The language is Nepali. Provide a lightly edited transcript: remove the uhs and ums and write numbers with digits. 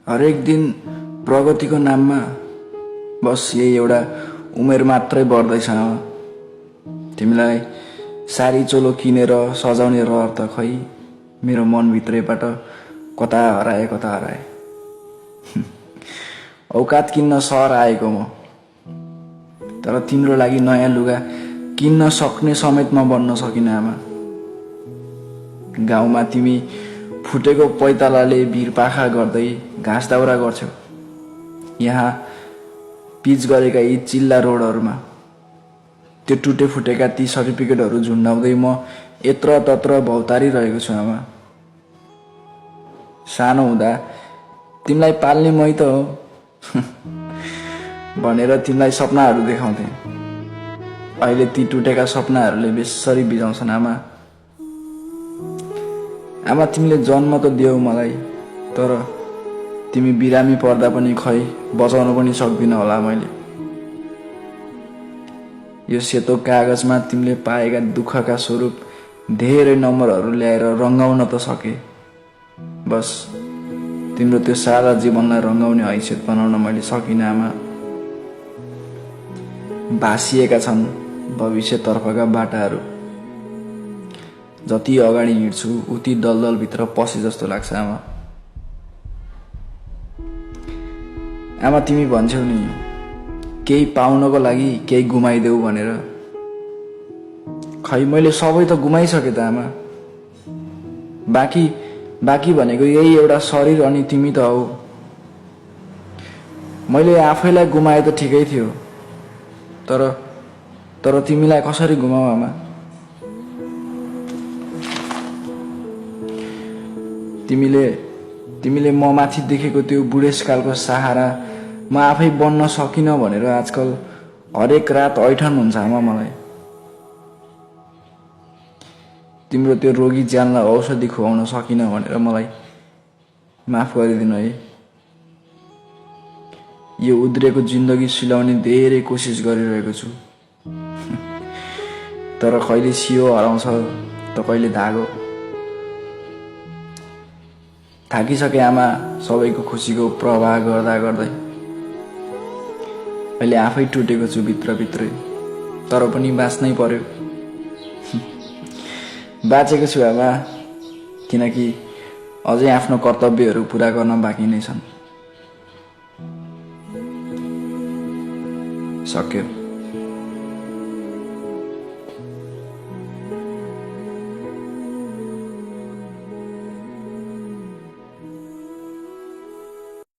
हरेक दिन प्रगतिको नाममा बस यही एउटा उमेर मात्रै बढ्दैछ। तिमीलाई सारी चोलो किनेर सजाउने रहर त खै मेरो मनभित्रैबाट कता हराए। औकात किन्न सहर आएको म, तर तिम्रो लागि नयाँ लुगा किन्न सक्ने समेत म बन्न सकिनँ आमा। गाउँमा तिमी फुटेको पैतालाले भिरपाखा गर्दै घाँस दाउरा गर्छौ। यहाँ पिच गरेका यी चिल्ला रोडहरूमा त्यो टुटे फुटेका ती सर्टिफिकेटहरू झुन्डाउँदै म यत्र तत्र भौतारिरहेको छु आमा। सानो हुँदा तिमीलाई पाल्ने मै त हो भनेर तिमीलाई सपनाहरू देखाउँथे। अहिले ती टुटेका सपनाहरूले बेसरी बिजाउँछन् आमा। आमा तिमीले जन्म त दियौ मलाई, तर तिमी बिरामी पर्दा पनि खै बचाउन पनि सक्दिन होला मैले। यो सेतो कागजमा तिमीले पाएका दुःखका स्वरूप धेरै नम्बरहरू ल्याएर रङ्गाउन त सके, बस तिम्रो त्यो सादा जीवनलाई रङ्गाउने हैसियत बनाउन मैले सकिनँ आमा। भासिएका छन् भविष्यतर्फका बाटाहरू। जति अगाडि हिँड्छु उति दलदलभित्र पसे जस्तो लाग्छ आमा। आमा तिमी भन्छौ नि केही पाउनको लागि केही गुमाइदेऊ भनेर, खै मैले सबै त गुमाइसके त आमा। बाँकी भनेको यही एउटा शरीर अनि तिमी त हौ। मैले आफैलाई गुमाए त ठिकै थियो, तर तिमीलाई कसरी गुमाऊ आमा। तिमीले म माथि देखेको त्यो बुढेसकालको सहारा म आफै बन्न सकिनँ भनेर आजकल हरेक रात ऐठन हुन्छ आमा मलाई। तिम्रो त्यो रोगी ज्यानलाई औषधि खुवाउन सकिनँ भनेर मलाई माफ गरिदिनु है। यो उद्रेको जिन्दगी सिलाउने धेरै कोसिस गरिरहेको छु, तर कहिले सियो हराउँछ त कहिले धागो। थाकिसके आमा सबैको खुसीको प्रवाह गर्दै। अहिले आफै टुटेको छु भित्रभित्रै, तर पनि बाँच्नै पर्यो। बाँचेको छु आमा, किनकि अझै आफ्नो कर्तव्यहरू पुरा गर्न बाँकी नै छन्। सक्यो।